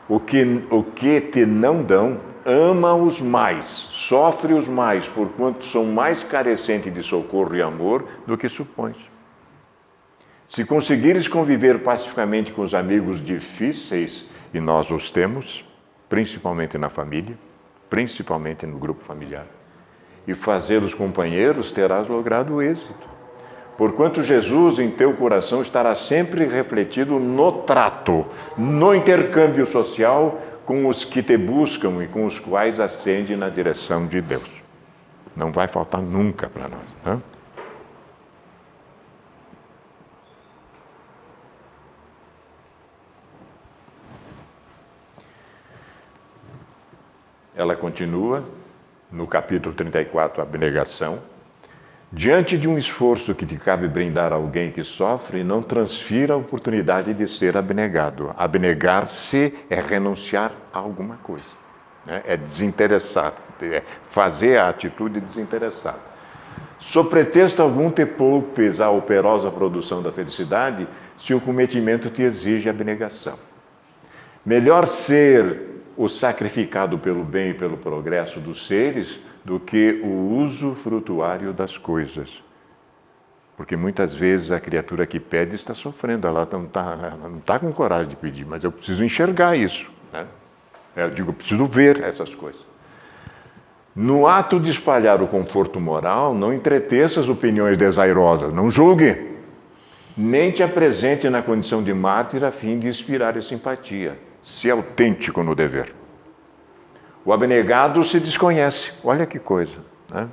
o que te não dão, ama-os mais, sofre-os mais, porquanto são mais carecentes de socorro e amor do que supões. Se conseguires conviver pacificamente com os amigos difíceis, e nós os temos, principalmente na família, principalmente no grupo familiar, e fazê-los companheiros, terás logrado êxito. Porquanto Jesus em teu coração estará sempre refletido no trato, no intercâmbio social com os que te buscam e com os quais ascende na direção de Deus. Não vai faltar nunca para nós, né? Ela continua, no capítulo 34, abnegação. Diante de um esforço que te cabe brindar a alguém que sofre, não transfira a oportunidade de ser abnegado. Abnegar-se é renunciar a alguma coisa, né? É desinteressado, é fazer a atitude desinteressada. Sob pretexto algum te poupes a operosa produção da felicidade, se o cometimento te exige abnegação. Melhor ser o sacrificado pelo bem e pelo progresso dos seres do que o uso frutuário das coisas. Porque muitas vezes a criatura que pede está sofrendo, ela não está com coragem de pedir, mas eu preciso enxergar isso, né? Eu preciso ver essas coisas. No ato de espalhar o conforto moral, não entreteças opiniões desairosas, não julgue, nem te apresente na condição de mártir a fim de inspirar simpatia. Se autêntico no dever. O abnegado se desconhece. Olha que coisa, né?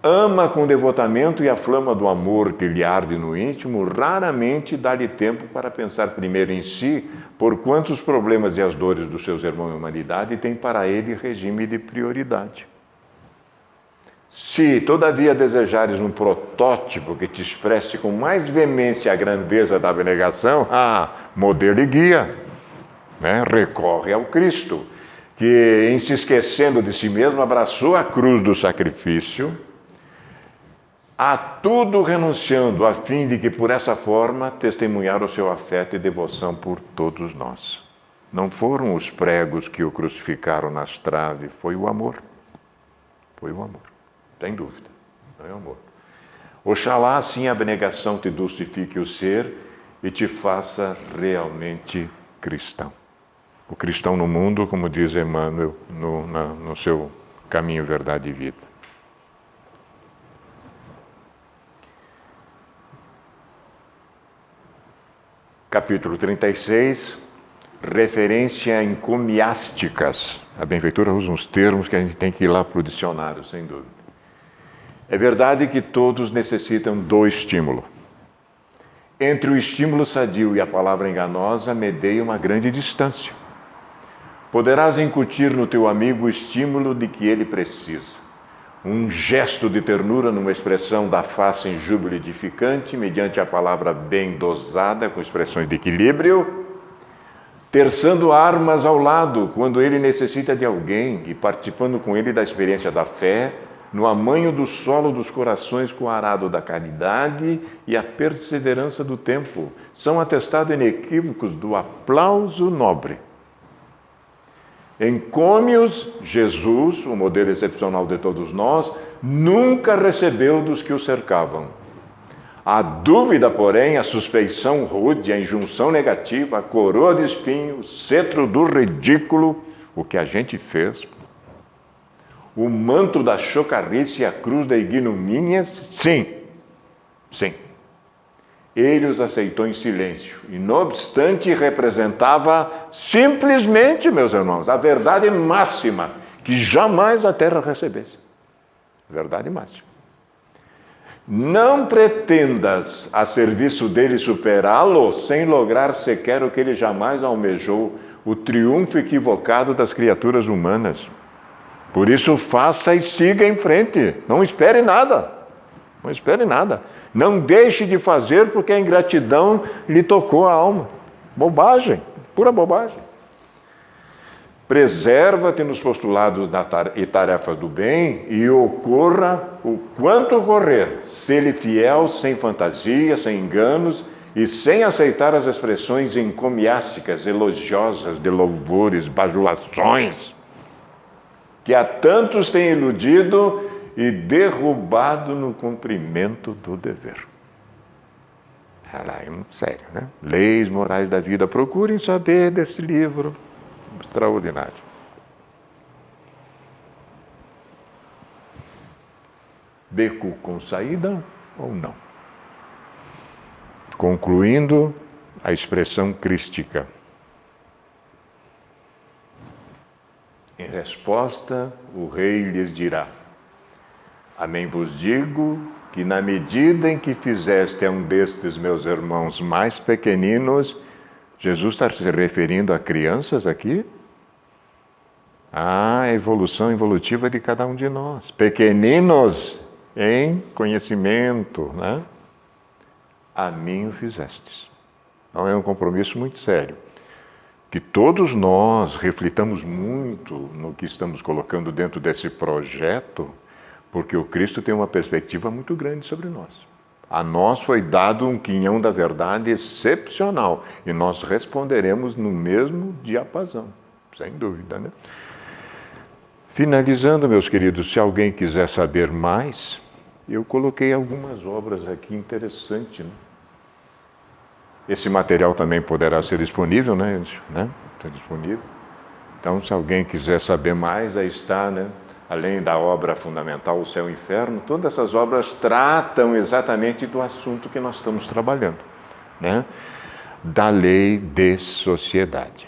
Ama com devotamento e a flama do amor que lhe arde no íntimo, raramente dá-lhe tempo para pensar primeiro em si, porquanto os problemas e as dores dos seus irmãos em humanidade têm para ele regime de prioridade. Se, todavia, desejares um protótipo que te expresse com mais veemência a grandeza da abnegação, modelo e guia, né? Recorre ao Cristo, que, em se esquecendo de si mesmo, abraçou a cruz do sacrifício, a tudo renunciando, a fim de que, por essa forma, testemunhar o seu afeto e devoção por todos nós. Não foram os pregos que o crucificaram nas traves, foi o amor. Foi o amor. Sem dúvida, não é amor. Oxalá assim a abnegação te dulcifique o ser e te faça realmente cristão. O cristão no mundo, como diz Emmanuel no seu caminho, verdade e vida. Capítulo 36, referência encomiásticas. A benfeitora usa uns termos que a gente tem que ir lá para o dicionário, sem dúvida. É verdade que todos necessitam do estímulo. Entre o estímulo sadio e a palavra enganosa, medeia uma grande distância. Poderás incutir no teu amigo o estímulo de que ele precisa. Um gesto de ternura numa expressão da face em júbilo edificante, mediante a palavra bem dosada, com expressões de equilíbrio, terçando armas ao lado, quando ele necessita de alguém, e participando com ele da experiência da fé, no amanho do solo dos corações com o arado da caridade e a perseverança do tempo, são atestados inequívocos do aplauso nobre. Encômios, Jesus, o modelo excepcional de todos nós, nunca recebeu dos que o cercavam. A dúvida, porém, a suspeição rude, a injunção negativa, a coroa de espinho, o cetro do ridículo, o que a gente fez, o manto da chocarrice e a cruz da ignomínia, sim. Ele os aceitou em silêncio e, não obstante, representava simplesmente, meus irmãos, a verdade máxima que jamais a terra recebesse. Verdade máxima. Não pretendas a serviço dele superá-lo sem lograr sequer o que ele jamais almejou, o triunfo equivocado das criaturas humanas. Por isso, faça e siga em frente. Não espere nada. Não espere nada. Não deixe de fazer porque a ingratidão lhe tocou a alma. Bobagem, pura bobagem. Preserva-te nos postulados e tarefas do bem e ocorra o quanto ocorrer, ser-lhe fiel, sem fantasia, sem enganos e sem aceitar as expressões encomiásticas, elogiosas, de louvores, bajulações, que a tantos têm iludido e derrubado no cumprimento do dever. É sério, né? Leis Morais da Vida. Procurem saber desse livro extraordinário. Beco com saída ou não? Concluindo a expressão crística. Em resposta, o rei lhes dirá: Amém vos digo que na medida em que fizeste a um destes meus irmãos mais pequeninos, Jesus está se referindo a crianças aqui? A evolução evolutiva de cada um de nós. Pequeninos em conhecimento, né? A mim o fizestes. Então é um compromisso muito sério. Que todos nós reflitamos muito no que estamos colocando dentro desse projeto, porque o Cristo tem uma perspectiva muito grande sobre nós. A nós foi dado um quinhão da verdade excepcional, e nós responderemos no mesmo diapasão, sem dúvida, né? Finalizando, meus queridos, se alguém quiser saber mais, eu coloquei algumas obras aqui interessantes, né? Esse material também poderá ser disponível, né? Está disponível. Então, se alguém quiser saber mais, aí está, né? Além da obra fundamental, O Céu e o Inferno, todas essas obras tratam exatamente do assunto que nós estamos trabalhando, né? Da lei de sociedade.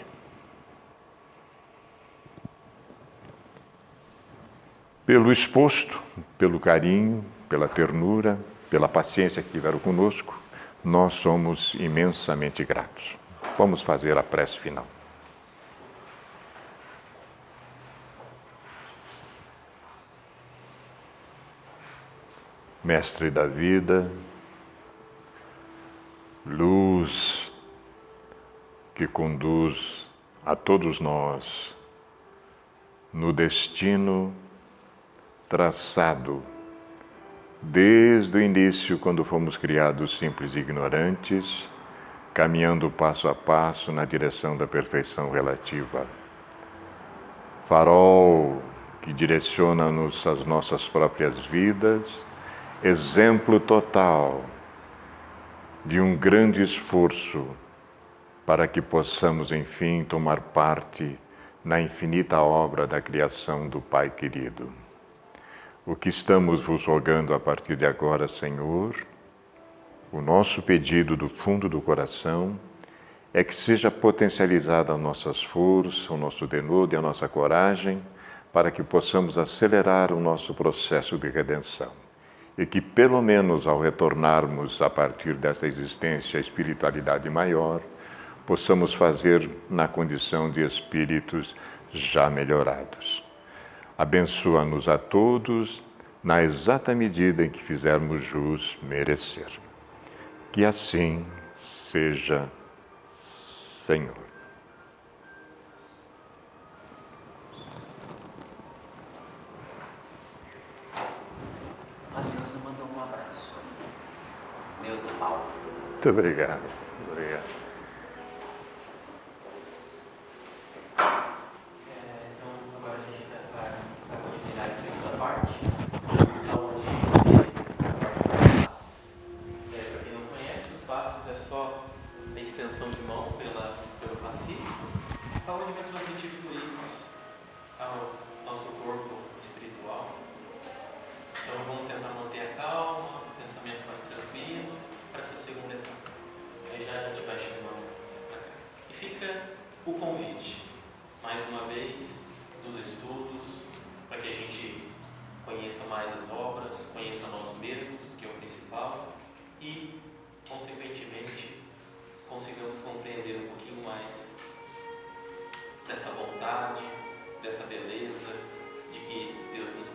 Pelo exposto, pelo carinho, pela ternura, pela paciência que tiveram conosco, nós somos imensamente gratos. Vamos fazer a prece final. Mestre da vida, luz que conduz a todos nós no destino traçado desde o início, quando fomos criados simples e ignorantes, caminhando passo a passo na direção da perfeição relativa. Farol que direciona-nos às nossas próprias vidas, exemplo total de um grande esforço para que possamos, enfim, tomar parte na infinita obra da criação do Pai querido. O que estamos vos rogando a partir de agora, Senhor, o nosso pedido do fundo do coração, é que seja potencializada as nossas forças, o nosso denodo e a nossa coragem, para que possamos acelerar o nosso processo de redenção. E que, pelo menos ao retornarmos a partir dessa existência à espiritualidade maior, possamos fazer na condição de espíritos já melhorados. Abençoa-nos a todos na exata medida em que fizermos jus merecer. Que assim seja, Senhor. A Neuza mandou um abraço. Neuza Paulo. Muito obrigado. Obrigado. Então, agora a gente vai continuar a segunda parte, onde a parte dos passes. Para quem não conhece, os passes é só a extensão de mão pelo passista, onde vai transmitir fluidos ao nosso corpo espiritual. Então vamos tentar manter a calma, o pensamento mais tranquilo para essa segunda etapa. Aí já a gente vai chamando para cá. E fica o convite, mais uma vez, dos estudos, para que a gente conheça mais as obras, conheça nós mesmos, que é o principal, e, consequentemente, consigamos compreender um pouquinho mais dessa vontade, dessa beleza de que Deus nos